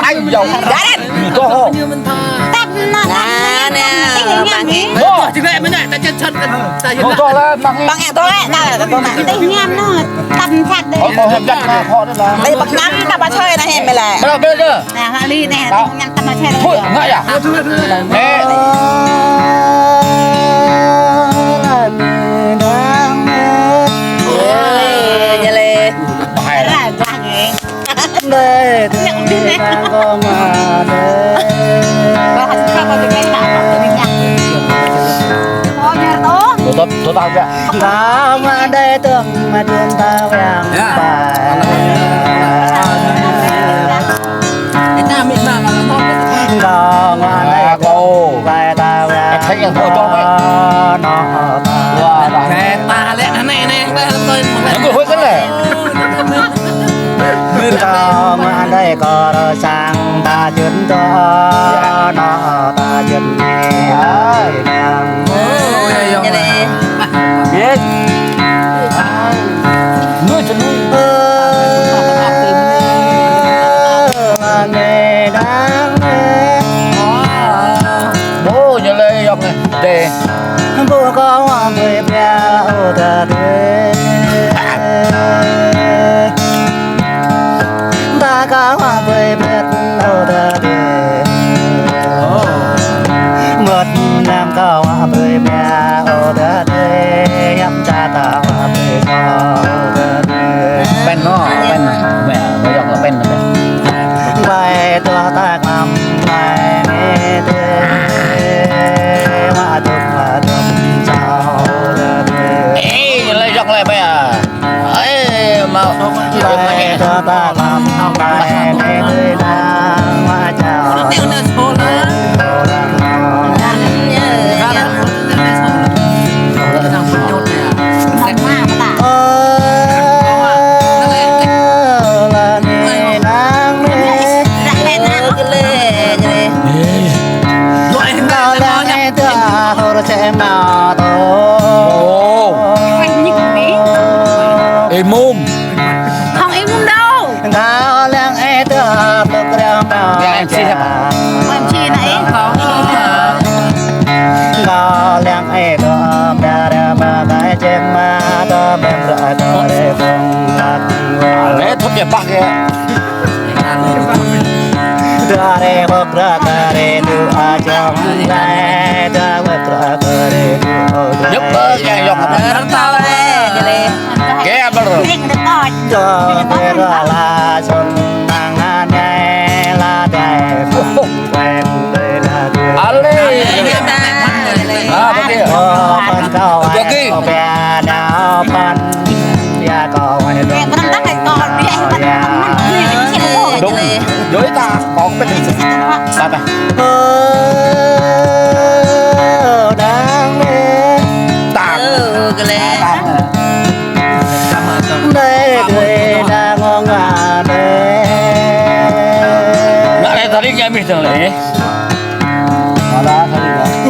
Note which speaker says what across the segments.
Speaker 1: anh giàu
Speaker 2: Giá đen
Speaker 1: to ho
Speaker 2: Tập nè nè
Speaker 3: Chị mẹ mới này ta chân chân ta hiện
Speaker 1: nó to lên bằng
Speaker 2: Bằng nhà tôi đấy Đây là tôi này Đây nhằm nó Tập phạt đấy
Speaker 1: có hẹp chặt mà họ đó là
Speaker 2: Đây bậc năm tập bà chơi này hẹp mày là
Speaker 1: bây giờ
Speaker 2: Nè họ đi nè Nhằm tập bà chơi
Speaker 1: thôi
Speaker 2: này
Speaker 1: ngại à ê
Speaker 2: Nhà lê
Speaker 1: hay
Speaker 2: là
Speaker 1: lắm
Speaker 2: ra nghề
Speaker 4: đây
Speaker 2: Nhận biết đấy
Speaker 4: con mà
Speaker 2: Và hẳn sao mà được cái thả Tự đi nhặt Thôi nhà tốt
Speaker 1: tôi tao kìa
Speaker 4: đó mà đây tưởng mà chúng ta vàng phải
Speaker 3: ta mịn mà là ngon
Speaker 4: đó mà đây
Speaker 1: cô
Speaker 4: vài ta vàng
Speaker 1: thấy là thôi cho mày
Speaker 4: nó
Speaker 3: Nè ta lẽ này nè tôi
Speaker 1: những người hơi cái này
Speaker 4: đó mà đây có sang ta chuyến cho nó ta chuyến ơi
Speaker 2: Nhà lê
Speaker 1: biết nuôi cho nuôi
Speaker 4: nghề đáng
Speaker 1: bố nhà lê dòng này để
Speaker 4: bố có người bé ô ta đuê ta có người biết ô ta đuê một năm có người bé ô ta đuê nhắm cha ta người có ô ta đuê
Speaker 1: bên nó bên mẹ nó dòng là bên là bên
Speaker 4: bài tua ta làm bài nghe thế mà đum sao ra
Speaker 1: ê nhà lê dòng này bây à ấy mà
Speaker 4: bài tua ta làm bài nghe thế đang mà chào
Speaker 3: Tiêu nè số là
Speaker 4: là nghe đang nghe
Speaker 3: loại hình
Speaker 4: nào là nghe tua hồi xem nào
Speaker 1: ồ ê mồm
Speaker 2: Không em không đâu
Speaker 4: nào là nghe tua bực reo nào
Speaker 1: em xin xem
Speaker 2: Em chi này
Speaker 4: có lẽ ai đó đã ra mà cái chém mà đó bên rồi đó để không đặt
Speaker 1: đấy thốt đẹp bác kìa
Speaker 4: ra để bốc ra ta để tu a trong lại ta bốc ra ta để tu
Speaker 1: nhấp cái dòng là
Speaker 2: Tao đây Nhà lê
Speaker 1: cái em rồi
Speaker 2: Định được coi
Speaker 4: cho để ra là xuân nàng an nhai là đại phúc quen đây là người
Speaker 1: ali à bác kia
Speaker 4: phần cao ai có bé nào phần ya có ai
Speaker 2: Em
Speaker 4: đó
Speaker 2: có nắm tắt hay còn Đi anh bắt nắm
Speaker 1: đúng với ta có cái gì sao này
Speaker 4: đang nghe
Speaker 1: tạm
Speaker 4: đây người đang ngon ngà đây
Speaker 1: lại ta đi nghe mình rồi đấy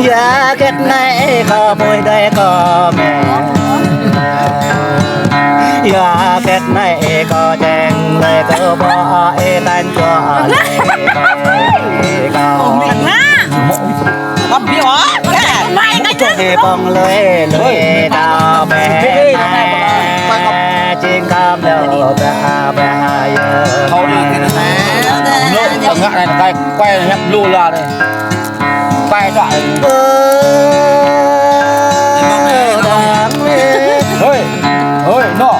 Speaker 4: giá kết này có mùi đây có mẹ giá kết này có chèn đây có bỏ ê tan cho
Speaker 2: Có biểu á Mày cái chứ
Speaker 4: thì bông lưới lưới đào bé này trên cam đầu bé giờ
Speaker 1: thôi đi nước ở ngã này tay quay hẹp lù là đây quay lại ơi ơi nó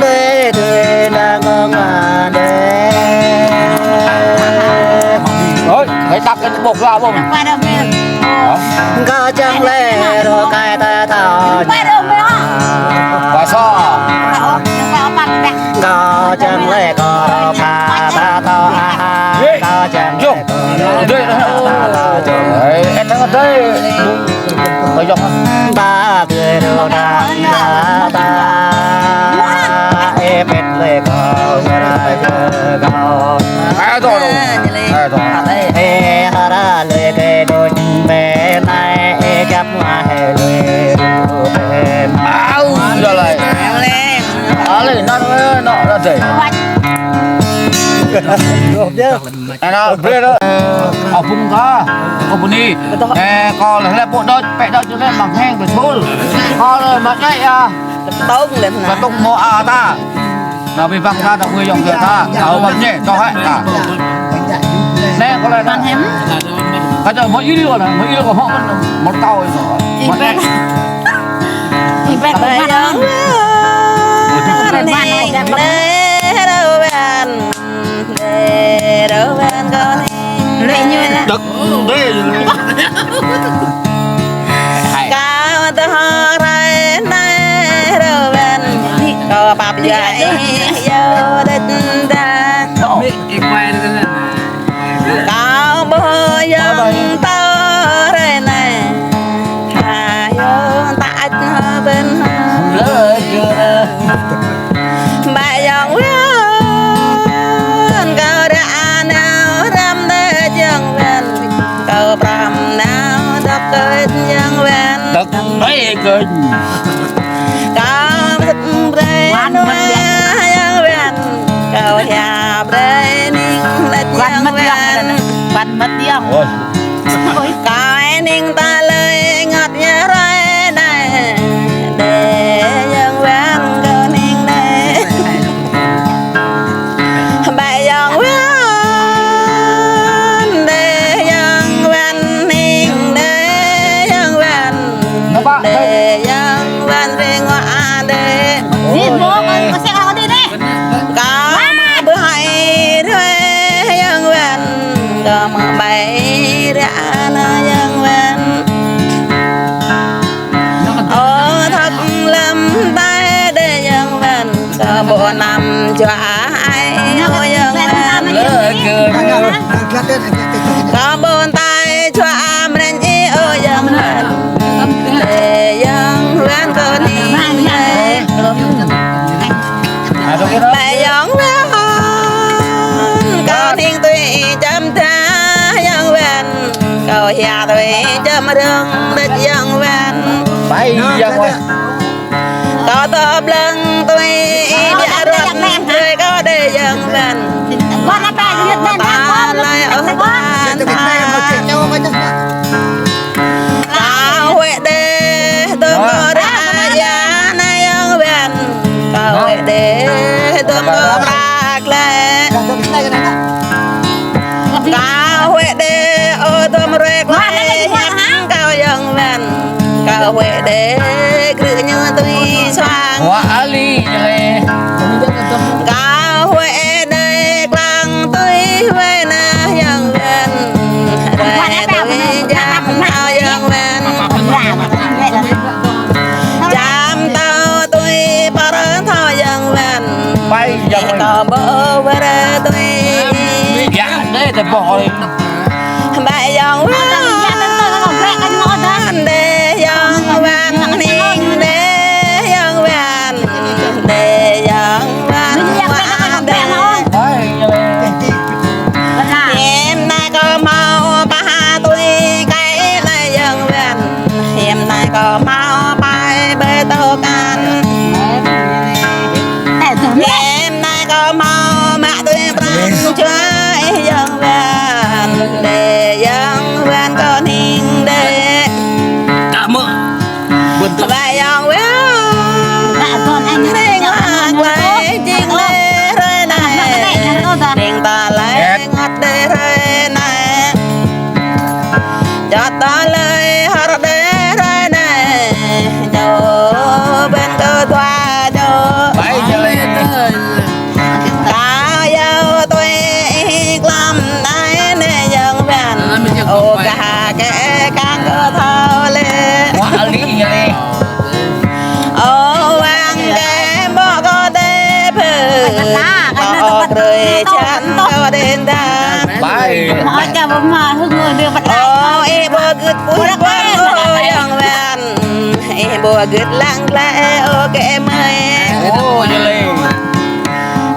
Speaker 4: đây đời là ngon à đây
Speaker 1: ơi thấy tắt cái bột ra không
Speaker 2: Quay đâu mẹ
Speaker 4: có chẳng lẽ rồi cái ta thọ
Speaker 2: Quay đâu mẹ
Speaker 1: và so
Speaker 2: Quay mặt nè
Speaker 4: có chẳng lẽ có pha ta thọ có chẳng lẽ
Speaker 1: đây đấy em đang ở đây bây giờ
Speaker 4: ba người đâu đang ta em biết lời có ra có
Speaker 1: ai rồi ai rồi
Speaker 4: ê ra lời cái đôi mẹ này gặp ngoài lời mẹ
Speaker 1: áo giờ lại
Speaker 2: lên
Speaker 1: áo này nó ra đây
Speaker 4: Gồm chứ.
Speaker 1: Này nó bê đó. Ở vùng có vùng đi. Nè con là bộ đôi bẹ đôi cho nên bằng hang phải thôn. Con rồi mà chạy à.
Speaker 2: tông lên
Speaker 1: Và tung mò à ta. Nào bị văng ra tao người dòng kìa ta. Ở bằng nhẹ cho hết ta. Nè con này nó hém. Bây giờ mỗi ý luôn này, mỗi ý của họ một câu rồi. Một nhẹ.
Speaker 2: thì bé của bạn đó này để đâu bạn để đâu bạn con này như thế
Speaker 1: Đực. Đây.
Speaker 2: cao to ra này đâu bạn có bắp dạy yêu đất ta
Speaker 3: Cái quay nó là
Speaker 2: cao bố dân to ra này thà yêu tại bên
Speaker 1: Lỡ chưa.
Speaker 2: bà dòng huyên cầu đã nào răm đê chân ven cầu bàm nào đọc kết chân ven
Speaker 1: Đực. Đấy kinh.
Speaker 2: cầu thật rê nuôi chân ven cầu nhà rê ninh đất chân ven
Speaker 5: Văn mất tiếng.
Speaker 1: Ôi.
Speaker 2: cầu ninh ta lời ngọt nhớ rê này để chân ven cầu ninh đây bà dòng huyên để chân ven ninh để chân ven
Speaker 1: Nó bạn đây.
Speaker 2: để dân van về ngoại để
Speaker 5: Giết bố con sẽ có đi đấy.
Speaker 2: có mà bữa hay thuê dân van có mà bay ra na dân van ô thật lắm tay để dân van có bộ nằm cho ai ô dân van
Speaker 1: Lỡ chưa.
Speaker 2: có bộ tay cho am lên chi ô dân van để dân van có niềm
Speaker 1: À đâu cái đó.
Speaker 2: bà dọn ra con hiền tùy chăm ta dân van cầu nhà tùy chăm rừng đất dân van
Speaker 1: Bay ra ngoài.
Speaker 2: có tốp lưng tùy địa rừng người có để dân van
Speaker 5: Con là bà giết bên
Speaker 2: ta lại ở ban cao huệ đê tôi có ra giá này dân van cao huệ đê tôi có bạc lệ cao huệ đê ô tô mà rê quay nhắm cao dân van cao huệ đê cứ như tôi xoang
Speaker 1: Hóa ly như này.
Speaker 2: cao huệ đê quang tôi về na dân van để tôi chăm cao dân van chăm tao tôi bà rớn thao dân van
Speaker 1: Bay ra ngoài.
Speaker 2: có bố về đây tôi
Speaker 1: Dạ đấy thì bỏ đi.
Speaker 2: bà dòng để dân van ninh để dân van để dân van
Speaker 1: Bay như này.
Speaker 2: em nay có mau ba tôi cái này dân van em nay có mau bay bê tô can em nay có mau mẹ tôi bằng chuối dân van để dân van có ninh để
Speaker 3: cả mơ. Buồn tóc.
Speaker 2: bà dòng đi ngọt lấy chiếc lê rơi này điện ta lấy ngọt đê rơi này cho ta lấy hạt đê rơi này cho bên cơ thoa cho
Speaker 1: Bay như này.
Speaker 2: cao dâu tôi làm này nè dân van ô cả cái càng cơ thao lê
Speaker 1: Hóa ly như này.
Speaker 2: ô vang cái bó có đê phừ có cười chăn có đến ta
Speaker 1: Bay.
Speaker 5: Hỏi cho bố mà hư người đưa vật lại.
Speaker 2: ô e bùa gứt bùa quăng ô dân van e bùa gứt lăng lẽ ô kẻ mời
Speaker 1: Ô như này.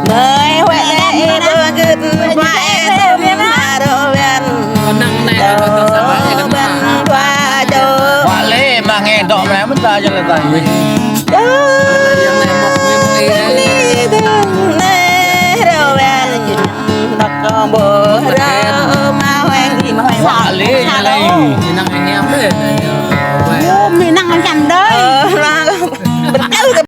Speaker 2: mời huệ e bùa gứt mãi tôm mà đồ van
Speaker 3: Con năng này là con sao bán thì con
Speaker 2: bên
Speaker 3: mà.
Speaker 2: qua chỗ
Speaker 1: Hóa lê mà nghe đọ này mất ra cho là tài.
Speaker 3: Yang này một nguyên một ý đấy.
Speaker 2: đi thương nê đồ van
Speaker 3: ya.